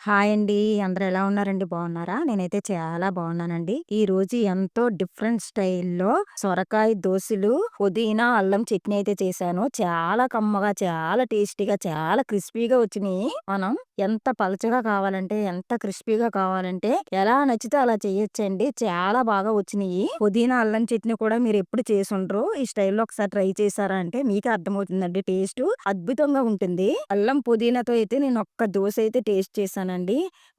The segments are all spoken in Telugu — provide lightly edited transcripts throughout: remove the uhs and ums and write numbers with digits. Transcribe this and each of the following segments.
హాయ్ అండి. అందరూ ఎలా ఉన్నారండి? బాగున్నారా? నేనైతే చాలా బాగున్నానండి. ఈరోజు ఎంతో డిఫరెంట్ స్టైల్‌లో సొరకాయ దోసలు, పుదీనా, అల్లం చట్నీ అయితే చేశాను. చాలా కమ్మగా, చాలా టేస్టీగా, చాలా క్రిస్పీగా వచ్చినియి. మనం ఎంత పలచగా కావాలంటే, ఎంత క్రిస్పీగా కావాలంటే, ఎలా నచ్చితే అలా చేయొచ్చండి. చాలా బాగా వచ్చినియి. పుదీనా, అల్లం చట్నీ కూడా మీరెప్పుడు చేసుండరు. ఈ స్టైల్‌లో ఒకసారి ట్రై చేశారా అంటే మీకే అర్థమవుతుందండి. టేస్టు అద్భుతంగా ఉంటుంది. అల్లం, పుదీనాతో అయితే నేను ఒక్క దోస అయితే టేస్ట్ చేశానండి.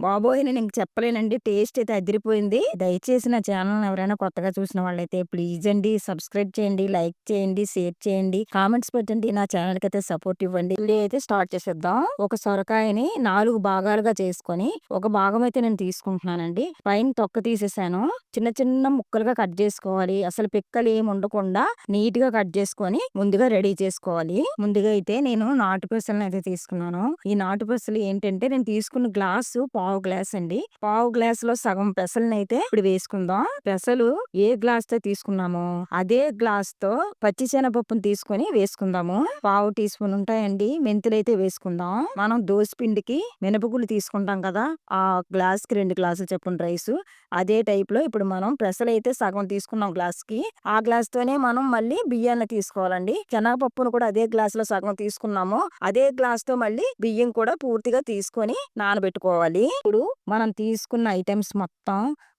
బాబోయ్! నేను ఇంక చెప్పలేనండి. టేస్ట్ అయితే అదిరిపోయింది. దయచేసి నా ఛానల్‌ని ఎవరైనా కొత్తగా చూసిన వాళ్ళైతే ప్లీజ్ అండి సబ్స్క్రైబ్ చేయండి, లైక్ చేయండి, షేర్ చేయండి, కామెంట్స్ పెట్టండి. నా ఛానల్‌కైతే సపోర్ట్ ఇవ్వండి. వీడియో అయితే స్టార్ట్ చేసేద్దాం. ఒక సొరకాయని 4 భాగాలుగా చేసుకొని, ఒక భాగం అయితే నేను తీసుకుంటున్నానండి. పైన తొక్క తీసేసాను. చిన్న చిన్న ముక్కలుగా కట్ చేసుకోవాలి. అసలు పిక్కలేమి ఉండకుండా నీట్‌గా కట్ చేసుకొని ముందుగా రెడీ చేసుకోవాలి. ముందుగా అయితే నేను నాటు పెసలనైతే తీసుకున్నాను. ఈ నాటు పెసలు ఏంటంటే నేను తీసుకున్న గ్లాసు పావు గ్లాస్ అండి. పావు గ్లాస్‌లో సగం పెసలనైతే ఇప్పుడు వేసుకుందాం. పెసలు ఏ గ్లాస్‌తో తీసుకున్నామో అదే గ్లాస్‌తో పచ్చి శనగపప్పుని తీసుకొని వేసుకుందాము. పావు టీ స్పూన్ ఉంటాయండి. మెంతులైతే వేసుకుందాం. మనం దోస పిండికి మినపగుళ్ళు తీసుకుంటాం కదా! ఆ గ్లాస్‌కి 2 గ్లాసులు చొప్పున రైసు. అదే టైప్‌లో ఇప్పుడు మనం పెసలైతే సగం తీసుకున్నాం గ్లాస్‌కి. ఆ గ్లాస్‌తోనే మనం మళ్ళీ బియ్యాన్ని తీసుకోవాలండి. శనగపప్పును కూడా అదే గ్లాస్‌లో సగం తీసుకున్నాము. అదే గ్లాస్‌తో మళ్ళీ బియ్యం కూడా పూర్తిగా తీసుకొని నానబెట్టుకోవాలి. ఇప్పుడు మనం తీసుకున్న ఐటెమ్స్ మొత్తం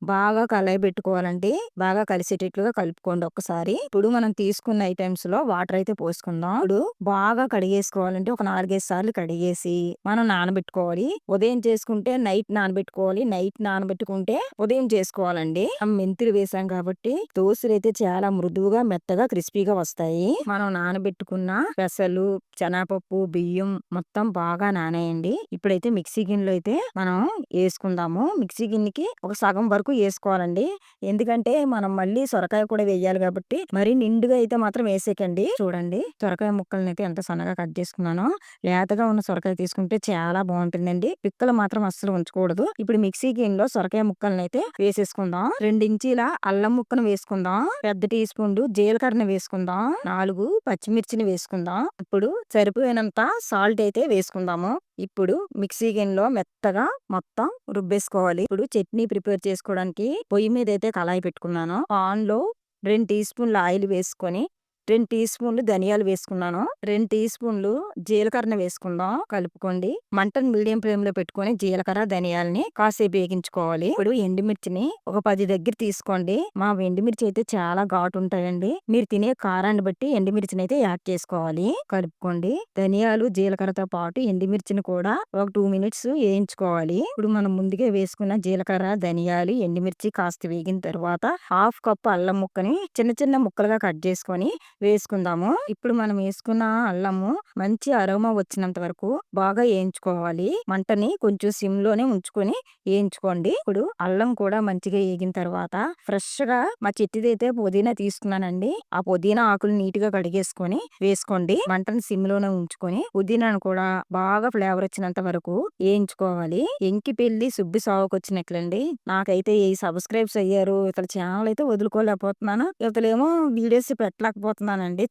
బాగా కలయబెట్టుకోవాలండి. బాగా కలిసేటట్లుగా కలుపుకోండి ఒక్కసారి. ఇప్పుడు మనం తీసుకున్న ఐటెమ్స్‌లో వాటర్ అయితే పోసుకుందాం. ఇప్పుడు బాగా కడిగేసుకోవాలంటే ఒక 4, 5 సార్లు కడిగేసి మనం నానబెట్టుకోవాలి. ఉదయం చేసుకుంటే నైట్ నానబెట్టుకోవాలి. నైట్ నానబెట్టుకుంటే ఉదయం చేసుకోవాలండి. మెంతులు వేసాం కాబట్టి దోసలైతే చాలా మృదువుగా, మెత్తగా, క్రిస్పీగా వస్తాయి. మనం నానబెట్టుకున్న పెసలు, శనగపప్పు, బియ్యం మొత్తం బాగా నానేయండి. ఇప్పుడైతే మిక్సీ గిన్నెలో అయితే మనం ఏసుకుందాము. మిక్సీ గిన్నెకి ఒక సగం వరకు ఏసుకోవాలండి. ఎందుకంటే మనం మళ్ళీ సొరకాయ కూడా వేయాలి కాబట్టి మరీ నిండుగా అయితే మాత్రం వేసేయకండి. చూడండి సొరకాయ ముక్కలనైతే ఎంత సన్నగా కట్ చేసుకున్నానో. లేతగా ఉన్న సొరకాయ తీసుకుంటే చాలా బాగుంటుందండి. పిక్కలు మాత్రం అస్సలు ఉంచకూడదు. ఇప్పుడు మిక్సీ గిన్నెలో సొరకాయ ముక్కలనైతే వేసేసుకుందాం. 2 ఇంచీల అల్లం ముక్కను వేసుకుందాం. పెద్ద టీ స్పూన్ జీలకర్రని వేసుకుందాం. 4 పచ్చిమిర్చిని వేసుకుందాం. ఇప్పుడు సరిపోయినంత సాల్ట్ అయితే వేసుకుందాము. ఇప్పుడు మిక్సీ గిన్నెలో మెత్తగా మొత్తం రుబ్బేసుకోవాలి. ఇప్పుడు చట్నీ ప్రిపేర్ చేసుకోవడానికి పొయ్యి మీద అయితే కళాయి పెట్టుకున్నాను. పాన్‌లో 2 టీ స్పూన్ల ఆయిల్ వేసుకొని 2 టీ స్పూన్లు ధనియాలు వేసుకున్నాను. 2 టీ స్పూన్లు జీలకర్ర వేసుకుందాం. కలుపుకోండి. మంటను మీడియం ఫ్లేమ్‌లో పెట్టుకొని జీలకర్ర, ధనియాలని కాసేపు వేగించుకోవాలి. ఇప్పుడు ఎండుమిర్చిని ఒక 10 దగ్గర తీసుకోండి. మా ఎండుమిర్చి అయితే చాలా ఘాటు ఉంటాయండి. మీరు తినే కారాన్ని బట్టి ఎండుమిర్చిని అయితే యాడ్ చేసుకోవాలి. కలుపుకోండి. ధనియాలు, జీలకర్రతో పాటు ఎండుమిర్చిని కూడా ఒక 2 మినిట్స్ వేయించుకోవాలి. ఇప్పుడు మనం ముందుగా వేసుకున్న జీలకర్ర, ధనియాలు, ఎండుమిర్చి కాస్త వేగిన తర్వాత హాఫ్ కప్ అల్లం ముక్కని చిన్న చిన్న ముక్కలుగా కట్ చేసుకొని వేసుకుందాము. ఇప్పుడు మనం వేసుకున్న అల్లము మంచి అరోమా వచ్చినంత వరకు బాగా వేయించుకోవాలి. మంటని కొంచెం సిమ్ లోనే ఉంచుకొని వేయించుకోండి. ఇప్పుడు అల్లం కూడా మంచిగా వేగిన తర్వాత ఫ్రెష్ గా మా చెట్టుదైతే పుదీనా తీసుకున్నానండి. ఆ పుదీనా ఆకులు నీట్ గా కడిగేసుకొని వేసుకోండి. మంటని సిమ్ లోనే ఉంచుకొని పుదీనాను కూడా బాగా ఫ్లేవర్ వచ్చినంత వరకు వేయించుకోవాలి. ఎంకి పెళ్లి సుబ్బి సావుకు వచ్చినట్లండి. నాకైతే ఈ సబ్స్క్రైబ్స్ అయ్యారు. ఇతల ఛానల్ అయితే వదులుకోలేకపోతున్నాను. ఇతలేమో వీడియోస్ పెట్టలేకపోతున్నానండి.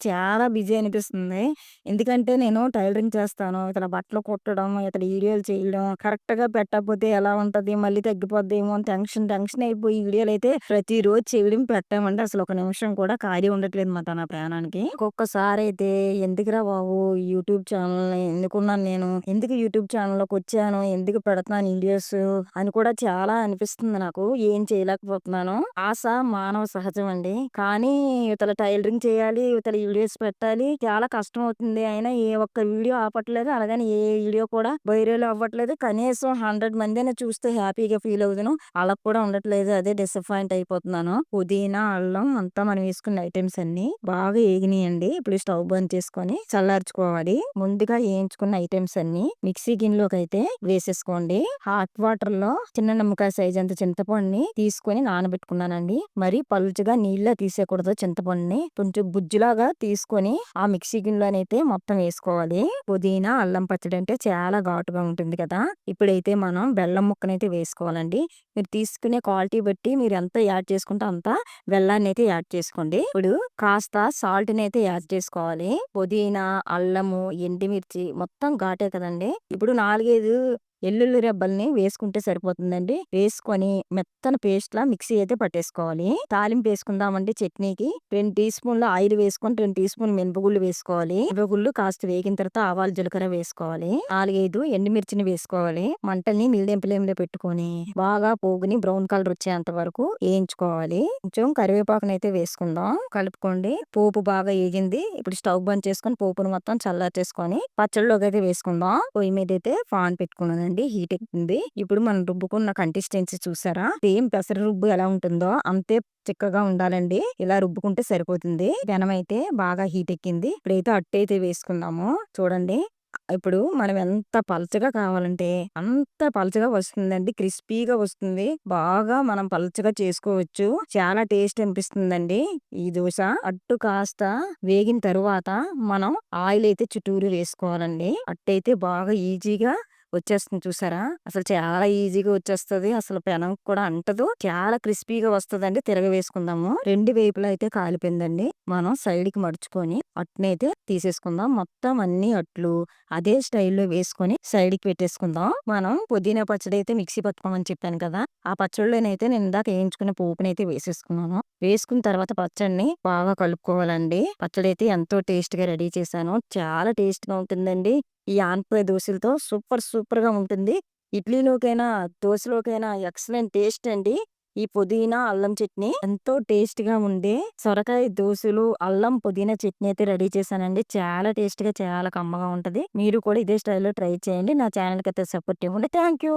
చాలా బిజీ అనిపిస్తుంది. ఎందుకంటే నేను టైలరింగ్ చేస్తాను. ఇతల బట్టలు కుట్టడం, ఇతల వీడియోలు చేయడం కరెక్ట్‌గా పెట్టకపోతే ఎలా ఉంటది? మళ్ళీ తగ్గిపోద్దేమో అని టెన్షన్ అయిపోయి వీడియోలైతే ప్రతిరోజు చేయడం పెట్టామంటే అసలు ఒక నిమిషం కూడా ఖాళీ ఉండట్లేదు మాట నా ప్రాణానికి. ఒక్కొక్కసారైతే ఎందుకురా బాబు! యూట్యూబ్ ఛానల్ ఎందుకున్నాను నేను? ఎందుకు యూట్యూబ్ ఛానల్‌లోకొచ్చాను? ఎందుకు పెడుతున్నాను వీడియోస్ అని కూడా చాలా అనిపిస్తుంది నాకు. ఏం చేయలేకపోతున్నాను. ఆశ మానవ సహజం అండి. కానీ ఇవతల టైలరింగ్ చేయాలి, ఇవతల వీడియోస్ పెట్టాలి. చాలా కష్టం అవుతుంది. అయినా ఏ ఒక్క వీడియో ఆపట్లేదు. అలాగని ఏ వీడియో కూడా వైరల్ అవ్వట్లేదు. కనీసం 100 మందైనా చూస్తే హ్యాపీగా ఫీల్ అవుదును. అలా కూడా ఉండట్లేదు. అదే డిసప్పాయింట్ అయిపోతున్నాను. పుదీనా, అల్లం అంతా మనం వేసుకున్న ఐటెమ్స్ అన్నీ బాగా ఏగినియండి. ఇప్పుడు స్టవ్ బంద్ చేసుకొని చల్లార్చుకోవాలి. ముందుగా వేయించుకున్న ఐటెమ్స్ అన్నీ మిక్సీ గిన్నెలోకి అయితే వేసేసుకోండి. హాట్ వాటర్ లో చిన్న నిమ్మకాయ సైజ్ అంత చింతపండుని తీసుకొని నానబెట్టుకున్నానండి. మరి పలుచగా నీళ్ళ తీసేయకూడదు చింతపండుని. కొంచెం గుజ్జులాగా తీసుకొని ఆ మిక్సీ గిన్నెలోనైతే మొత్తం వేసుకోవాలి. పుదీనా, అల్లం పచ్చడి అంటే చాలా ఘాటుగా ఉంటుంది కదా! ఇప్పుడైతే మనం బెల్లం ముక్కనైతే వేసుకోవాలండి. మీరు తీసుకునే క్వాలిటీ బట్టి మీరు ఎంత యాడ్ చేసుకుంటే అంత బెల్లాన్ని అయితే యాడ్ చేసుకోండి. ఇప్పుడు కాస్త సాల్ట్ నైతే యాడ్ చేసుకోవాలి. పుదీనా, అల్లము, ఎండుమిర్చి మొత్తం ఘాటే కదండి. ఇప్పుడు 4, 5 ఎల్లుల్లి రెబ్బల్ని వేసుకుంటే సరిపోతుందండి. వేసుకొని మెత్తని పేస్ట్‌లా మిక్సీ అయితే పట్టేసుకోవాలి. తాలింపు వేసుకుందామండి చట్నీకి. 2 టీ స్పూన్‌ల ఆయిల్ వేసుకొని 2 టీ స్పూన్ మినపగుళ్ళు వేసుకోవాలి. మినపగుళ్ళు కాస్త వేగిన తర్వాత ఆవాలు, జీలకర్ర వేసుకోవాలి. 4, 5 ఎండుమిర్చిని వేసుకోవాలి. మంటల్ని మీడియం ఫ్లేమ్‌లో పెట్టుకొని బాగా పోగుని బ్రౌన్ కలర్ వచ్చేంత వరకు వేయించుకోవాలి. కొంచెం కరివేపాకునైతే వేసుకుందాం. కలుపుకోండి. పోపు బాగా ఏగింది. ఇప్పుడు స్టవ్ బంద్ చేసుకొని పోపును మొత్తం చల్లార్చేసుకొని పచ్చడిలోకి అయితే వేసుకుందాం. పొయ్యి మీద అయితే పాన్ పెట్టుకున్నానండి. హీట్ ఎక్కింది. ఇప్పుడు మనం రుబ్బుకున్న కన్సిస్టెన్సీ చూసారా? సేమ్ పెసర రుబ్బు ఎలా ఉంటుందో అంతే చిక్కగా ఉండాలండి. ఇలా రుబ్బుకుంటే సరిపోతుంది. పెనం అయితే బాగా హీట్ ఎక్కింది. ఇప్పుడైతే అట్టయితే వేసుకుందాము. చూడండి. ఇప్పుడు మనం ఎంత పలచగా కావాలంటే అంత పలచగా వస్తుందండి. క్రిస్పీగా వస్తుంది. బాగా మనం పలచగా చేసుకోవచ్చు. చాలా టేస్ట్ అనిపిస్తుందండి ఈ దోస. అట్టు కాస్త వేగిన తరువాత మనం ఆయిల్ అయితే చుట్టూరు వేసుకోవాలండి. అట్టయితే బాగా ఈజీగా వచ్చేస్తుంది చూసారా? అసలు చాలా ఈజీగా వచ్చేస్తది. అసలు పెనం కూడా అంటదు. చాలా క్రిస్పీగా వస్తదండి. తిరగవేసుకుందాము. 2 వైపులా అయితే కాలిపోయిందండి. మనం సైడ్‌కి మడుచుకొని అట్టునైతే తీసేసుకుందాం. మొత్తం అన్ని అట్లు అదే స్టైల్‌లో వేసుకొని సైడ్‌కి పెట్టేసుకుందాం. మనం పుదీనా పచ్చడి అయితే మిక్సీ పట్టుకోమని చెప్పాను కదా! ఆ పచ్చడిలోనైతే నేను ఇందాక వేయించుకున్న పోపునైతే వేసేసుకున్నాను. వేసుకున్న తర్వాత పచ్చడిని బాగా కలుపుకోవాలండి. పచ్చడైతే ఎంతో టేస్ట్‌గా రెడీ చేశాను. చాలా టేస్ట్‌గా ఉంటుందండి. ఈ ఆనపకాయ దోసలతో సూపర్‌గా ఉంటుంది. ఇడ్లీలోకైనా, దోసలోకైనా ఎక్సలెంట్ టేస్ట్ అండి. ఈ పుదీనా, అల్లం చట్నీ ఎంతో టేస్ట్‌గా ఉండే సొరకాయ దోసలు, అల్లం, పుదీనా చట్నీ అయితే రెడీ చేశానండి. చాలా టేస్ట్‌గా, చాలా కమ్మగా ఉంటది. మీరు కూడా ఇదే స్టైల్‌లో ట్రై చేయండి. నా ఛానెల్‌కి అయితే సపోర్ట్ ఇవ్వండి. Thank you.